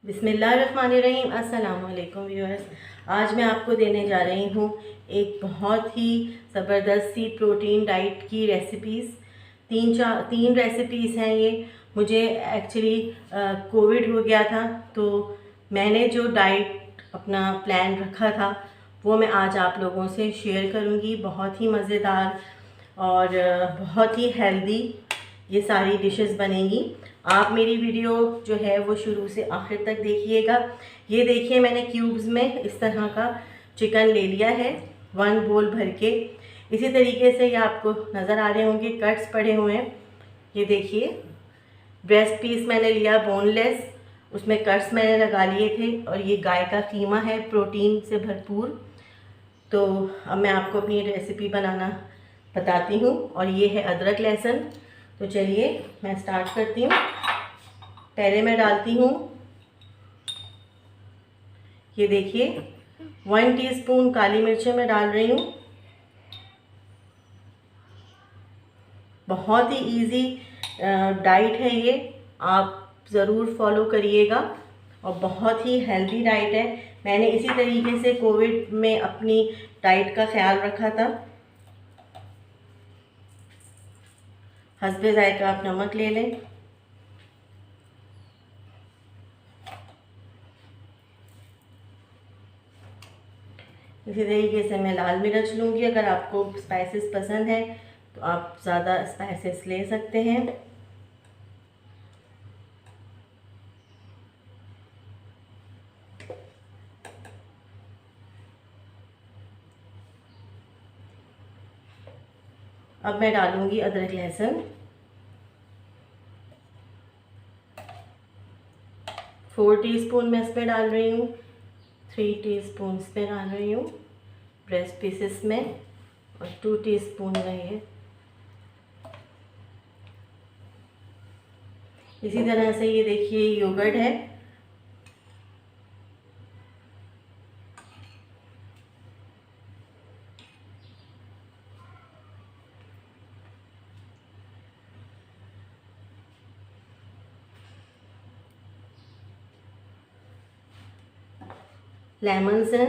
बिस्मिल्लाहिर्रहमानिर्रहीम। अस्सलाम वालेकुम व्यूअर्स। आज मैं आपको देने जा रही हूँ एक बहुत ही ज़बरदस्त सी प्रोटीन डाइट की रेसिपीज़। तीन रेसिपीज़ हैं ये। मुझे एक्चुअली कोविड हो गया था, तो मैंने जो डाइट अपना प्लान रखा था वो मैं आज आप लोगों से शेयर करूँगी। बहुत ही मज़ेदार और बहुत ही हेल्दी ये सारी डिशेस बनेंगी। आप मेरी वीडियो जो है वो शुरू से आखिर तक देखिएगा। ये देखिए, मैंने क्यूब्स में इस तरह का चिकन ले लिया है, 1 बोल भर के। इसी तरीके से ये आपको नज़र आ रहे होंगे, कट्स पड़े हुए हैं। ये देखिए, ब्रेस्ट पीस मैंने लिया बोनलेस, उसमें कट्स मैंने लगा लिए थे। और ये गाय का कीमा है, प्रोटीन से भरपूर। तो अब मैं आपको अपनी रेसिपी बनाना बताती हूँ। और ये है अदरक लहसुन। तो चलिए मैं स्टार्ट करती हूँ। पहले मैं डालती हूँ, ये देखिए, 1 टीस्पून काली मिर्चें मैं डाल रही हूँ। बहुत ही इजी डाइट है ये, आप ज़रूर फॉलो करिएगा। और बहुत ही हेल्दी डाइट है। मैंने इसी तरीके से कोविड में अपनी डाइट का ख्याल रखा था। हस्बे ज़ायका आप नमक ले लें। इसी तरीके से मैं लाल मिर्च लूँगी। अगर आपको स्पाइसेस पसंद है तो आप ज़्यादा स्पाइसेस ले सकते हैं। अब मैं डालूँगी अदरक लहसुन। 4 टीस्पून मैं इसमें डाल रही हूँ। 3 टीस्पून इसमें डाल रही हूँ ब्रेस्ट पीसेस में, और 2 टीस्पून रही। इसी तरह से ये देखिए, योगर्ट है, लेमन्स हैं।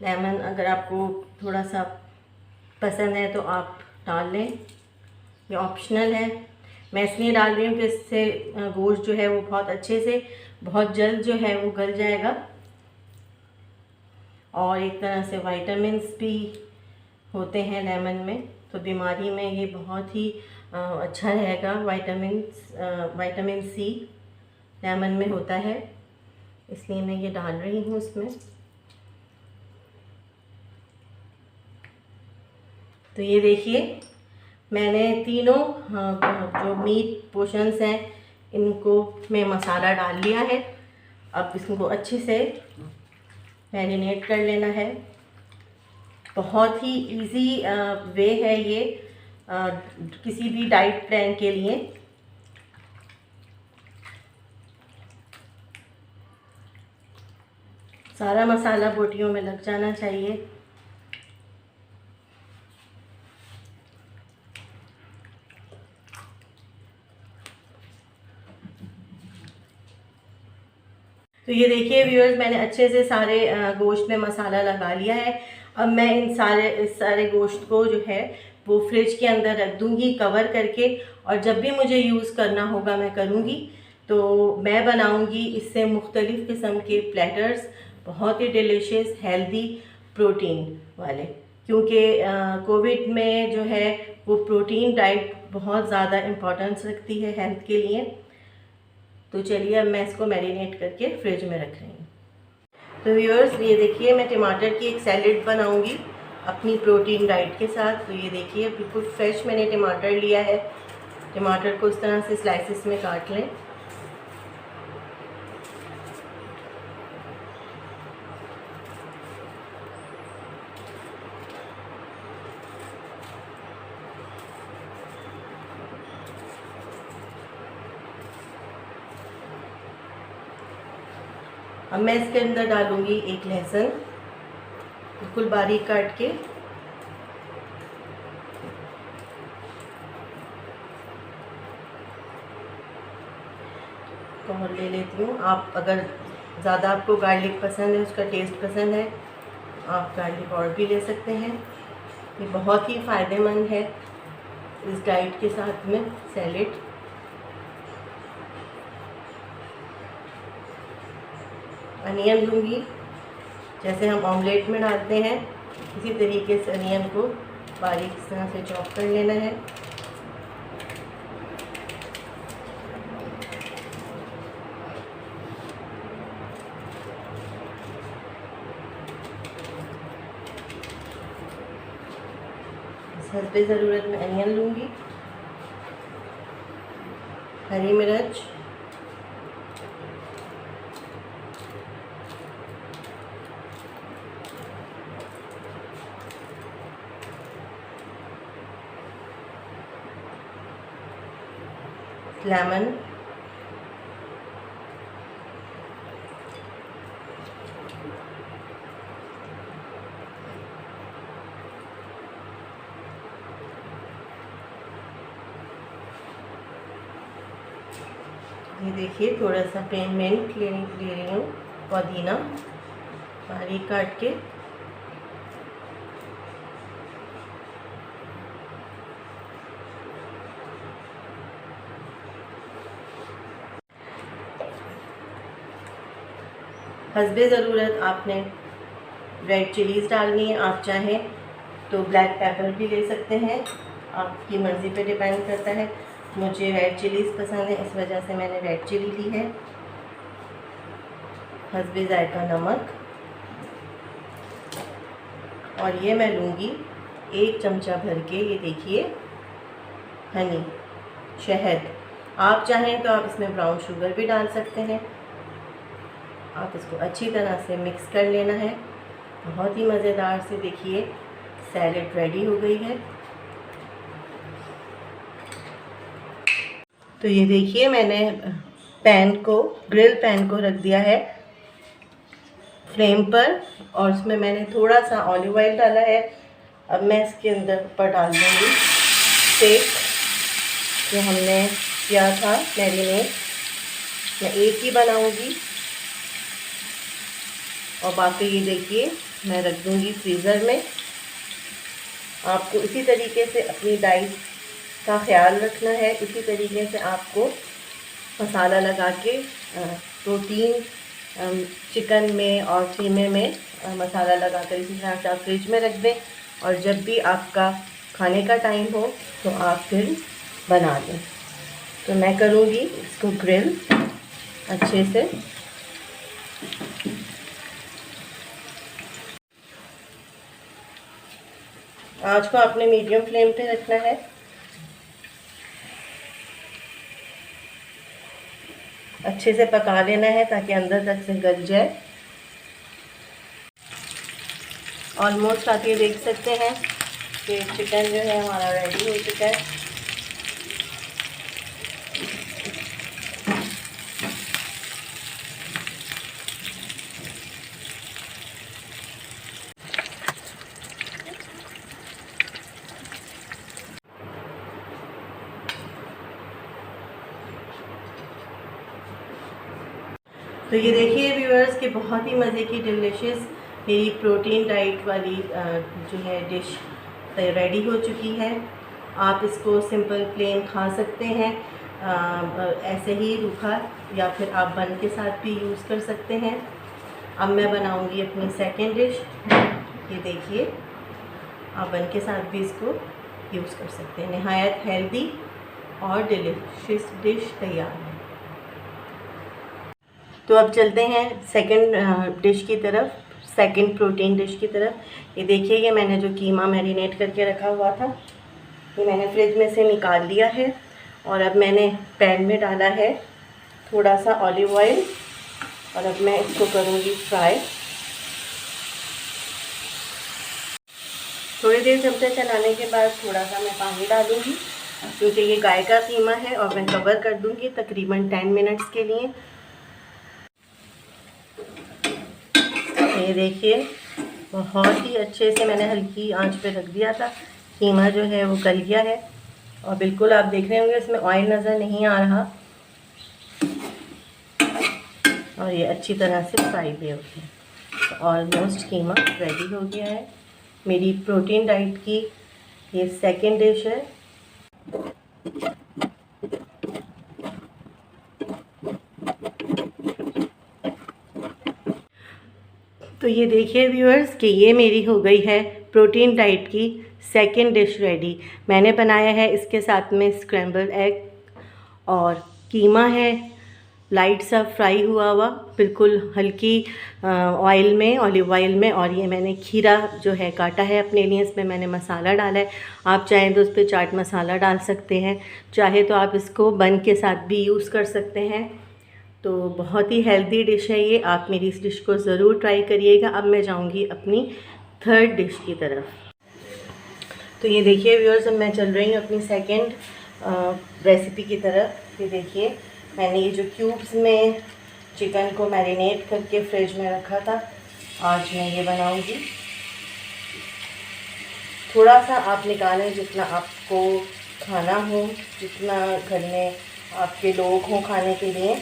लेमन अगर आपको थोड़ा सा पसंद है तो आप डाल लें, ये ऑप्शनल है। मैं इसलिए डाल रही हूँ कि इससे गोश्त जो है वो बहुत अच्छे से, बहुत जल्द जो है वो गल जाएगा। और एक तरह से विटामिन्स भी होते हैं लेमन में, तो बीमारी में ये बहुत ही अच्छा रहेगा। विटामिन सी लेमन में होता है, इसलिए मैं ये डाल रही हूँ इसमें। तो ये देखिए, मैंने तीनों जो मीट पोर्शंस हैं इनको मैं मसाला डाल लिया है। अब इसको अच्छे से मैरिनेट कर लेना है। बहुत ही इजी वे है ये किसी भी डाइट प्लान के लिए। सारा मसाला बोटियों में लग जाना चाहिए। तो ये देखिए व्यूअर्स, मैंने अच्छे से सारे गोश्त में मसाला लगा लिया है। अब मैं इस सारे गोश्त को जो है वो फ्रिज के अंदर रख दूंगी कवर करके। और जब भी मुझे यूज़ करना होगा मैं करूँगी। तो मैं बनाऊँगी इससे मुख्तलिफ़ किस्म के प्लेटर्स, बहुत ही डिलीशियस हेल्दी प्रोटीन वाले। क्योंकि कोविड में जो है वो प्रोटीन डाइट बहुत ज़्यादा इम्पोर्टेंस रखती है हेल्थ के लिए। तो चलिए अब मैं इसको मैरिनेट करके फ्रिज में रख रही हूँ। तो व्यूअर्स, ये देखिए, मैं टमाटर की एक सैलेड बनाऊँगी अपनी प्रोटीन डाइट के साथ। तो ये देखिए, बिल्कुल फ्रेश मैंने टमाटर लिया है। टमाटर को इस तरह से स्लाइसिस में काट लें। अब मैं इसके अंदर डालूंगी एक लहसुन, बिल्कुल बारीक काट के। और ले लेती हूँ। आप अगर ज़्यादा आपको गार्लिक पसंद है, उसका टेस्ट पसंद है, आप गार्लिक और भी ले सकते हैं। ये बहुत ही फ़ायदेमंद है इस डाइट के साथ में सैलेड। अनियन लूँगी, जैसे हम ऑमलेट में डालते हैं इसी तरीके से अनियन को बारीक इस तरह से चॉप कर लेना है। हस्बे ज़रूरत में अनियन लूँगी, हरी मिर्च, लेमन, ये देखिए थोड़ा सा मिंट ले रही हूँ, पुदीना बारीक काट के, हस्बे ज़रूरत आपने रेड चिलीज़ डालनी है, आप चाहें तो ब्लैक पेपर भी ले सकते हैं, आपकी मर्ज़ी पे डिपेंड करता है। मुझे रेड चिलीज़ पसंद है, इस वजह से मैंने रेड चिली ली है। हस्बे ज़ायका नमक, और ये मैं लूँगी 1 चमचा भर के, ये देखिए हनी, शहद। आप चाहें तो आप इसमें ब्राउन शुगर भी डाल सकते हैं। आप इसको अच्छी तरह से मिक्स कर लेना है। बहुत ही मज़ेदार से देखिए सैलेड रेडी हो गई है। तो ये देखिए मैंने ग्रिल पैन को रख दिया है फ्लेम पर, और उसमें मैंने थोड़ा सा ऑलिव ऑयल डाला है। अब मैं इसके अंदर ऊपर डाल दूँगी स्टेक जो हमने किया था मैरिनेट। मैं एक ही बनाऊँगी और बाकी ये देखिए मैं रख दूँगी फ्रीज़र में। आपको इसी तरीके से अपनी डाइट का ख्याल रखना है, इसी तरीके से आपको मसाला लगा के प्रोटीन चिकन में और कीमे में मसाला लगा कर इसी तरह से आप फ्रिज में रख दें, और जब भी आपका खाने का टाइम हो तो आप फिर बना लें। तो मैं करूँगी इसको ग्रिल अच्छे से। आँच को आपने मीडियम फ्लेम पे रखना है। अच्छे से पका लेना है ताकि अंदर तक से गल जाए। ऑलमोस्ट आप ये देख सकते हैं कि चिकन जो है हमारा रेडी हो चुका है। तो ये देखिए व्यूअर्स कि बहुत ही मज़े की डिलीशियस मेरी प्रोटीन डाइट वाली जो है डिश रेडी हो चुकी है। आप इसको सिंपल प्लेन खा सकते हैं, ऐसे ही रूखा, या फिर आप बन के साथ भी यूज़ कर सकते हैं। अब मैं बनाऊंगी अपनी सेकंड डिश। ये देखिए आप बन के साथ भी इसको यूज़ कर सकते हैं। नहायत हेल्दी और डिलीशियस डिश तैयार है। तो अब चलते हैं सेकंड डिश की तरफ, सेकंड प्रोटीन डिश की तरफ। ये देखिए ये मैंने जो कीमा मैरिनेट करके रखा हुआ था ये मैंने फ्रिज में से निकाल लिया है, और अब मैंने पैन में डाला है थोड़ा सा ऑलिव ऑयल, और अब मैं इसको करूँगी फ्राई। थोड़ी देर चमचा चलाने के बाद थोड़ा सा मैं पानी डालूँगी, क्योंकि ये गाय का कीमा है, और मैं कवर कर दूँगी तकरीबन 10 मिनट्स के लिए। ये देखिए बहुत ही अच्छे से मैंने हल्की आंच पे रख दिया था, कीमा जो है वो गल गया है, और बिल्कुल आप देख रहे होंगे इसमें ऑयल नज़र नहीं आ रहा। और ये अच्छी तरह से फ्राई भी हो गया। तो ऑलमोस्ट कीमा रेडी हो गया है। मेरी प्रोटीन डाइट की ये सेकंड डिश है। तो ये देखिए व्यूअर्स कि ये मेरी हो गई है प्रोटीन डाइट की सेकंड डिश रेडी। मैंने बनाया है इसके साथ में स्क्रैम्बल एग और कीमा है, लाइट सा फ्राई हुआ बिल्कुल हल्की ऑयल में, ऑलिव ऑयल में। और ये मैंने खीरा जो है काटा है अपने लिए, इसमें मैंने मसाला डाला है। आप चाहें तो उस पर चाट मसाला डाल सकते हैं, चाहे तो आप इसको बन के साथ भी यूज़ कर सकते हैं। तो बहुत ही हेल्दी डिश है ये, आप मेरी इस डिश को ज़रूर ट्राई करिएगा। अब मैं जाऊंगी अपनी थर्ड डिश की तरफ। तो ये देखिए व्यूअर्स, अब मैं चल रही हूँ अपनी सेकंड रेसिपी की तरफ। ये देखिए मैंने ये जो क्यूब्स में चिकन को मैरिनेट करके फ्रिज में रखा था, आज मैं ये बनाऊंगी। थोड़ा सा आप निकालें जितना आपको खाना हो, जितना घर में आपके लोग हों खाने के लिए,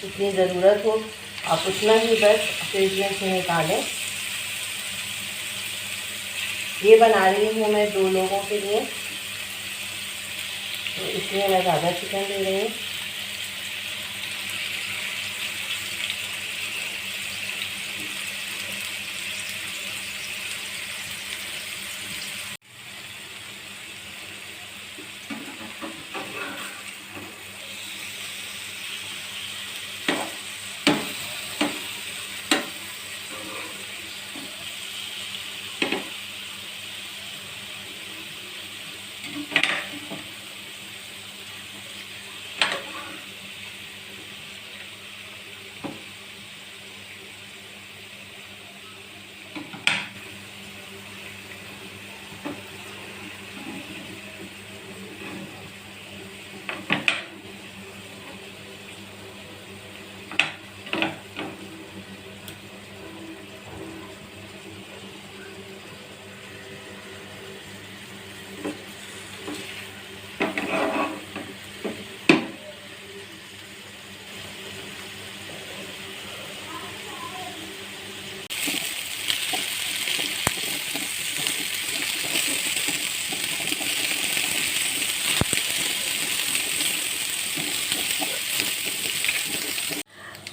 जितनी ज़रूरत हो आप उतना ही बस फ्रिज में से निकालें। ये बना रही हूँ मैं 2 लोगों के लिए, तो इसलिए मैं ज़्यादा चिकन ले रही हूँ।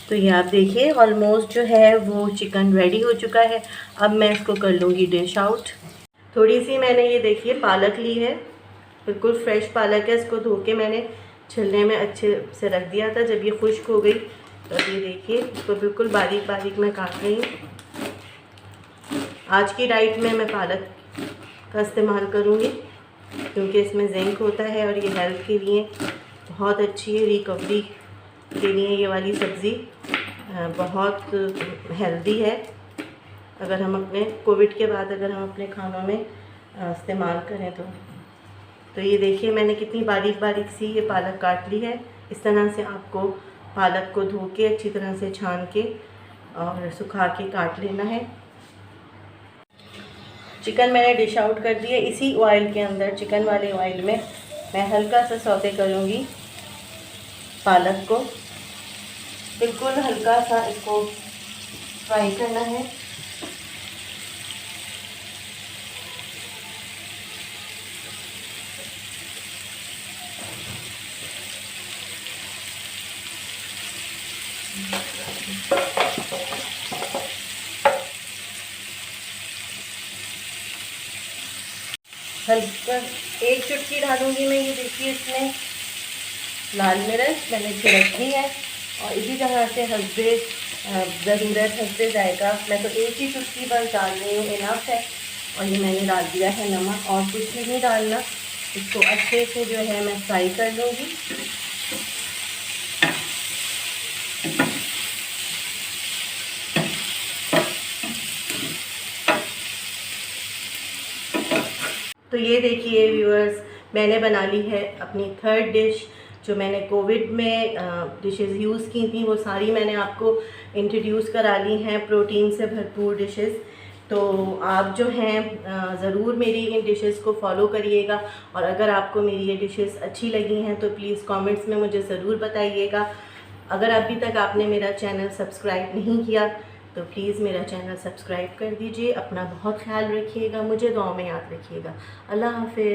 तो ये आप देखिए ऑलमोस्ट जो है वो चिकन रेडी हो चुका है। अब मैं इसको कर लूँगी डिश आउट। थोड़ी सी मैंने ये देखिए पालक ली है, बिल्कुल फ्रेश पालक है। इसको धो के मैंने छिलने में अच्छे से रख दिया था। जब ये खुश्क हो गई तो ये देखिए इसको बिल्कुल बारीक बारीक मैं काट रही हूँ। आज की डाइट में मैं पालक का इस्तेमाल करूँगी क्योंकि इसमें जिंक होता है और ये हेल्थ के लिए बहुत अच्छी है। रिकवरी के लिए ये वाली सब्ज़ी बहुत हेल्दी है। अगर हम अपने कोविड के बाद अगर हम अपने खानों में इस्तेमाल करें तो ये देखिए मैंने कितनी बारीक बारीक सी ये पालक काट ली है। इस तरह से आपको पालक को धो के अच्छी तरह से छान के और सुखा के काट लेना है। चिकन मैंने डिश आउट कर दिया। इसी ऑयल के अंदर, चिकन वाले ऑयल में मैं हल्का सा सौते करूँगी पालक को। बिल्कुल हल्का सा इसको फ्राई करना है। हल्का 1 चुटकी डालूंगी मैं। ये देखिए इसमें लाल मिर्च मैंने छिड़क दी है और इसी तरह से हल्के ज़रूरत हंसते जाएगा। मैं तो 1 ही चुटकी बस डाल रही हूँ, इनफ है। और ये मैंने डाल दिया है नमक, और कुछ भी नहीं डालना। इसको अच्छे से जो है मैं फ्राई कर लूँगी। तो ये देखिए व्यूअर्स, मैंने बना ली है अपनी थर्ड डिश। जो मैंने कोविड में डिशेस यूज़ की थी वो सारी मैंने आपको इंट्रोड्यूस करा ली हैं, प्रोटीन से भरपूर डिशेस। तो आप जो हैं ज़रूर मेरी इन डिशेस को फॉलो करिएगा। और अगर आपको मेरी ये डिशेस अच्छी लगी हैं तो प्लीज़ कमेंट्स में मुझे ज़रूर बताइएगा। अगर अभी तक आपने मेरा चैनल सब्सक्राइब नहीं किया तो प्लीज़ मेरा चैनल सब्सक्राइब कर दीजिए। अपना बहुत ख्याल रखिएगा, मुझे दुआ में याद रखिएगा। अल्लाह हाफ़िज़।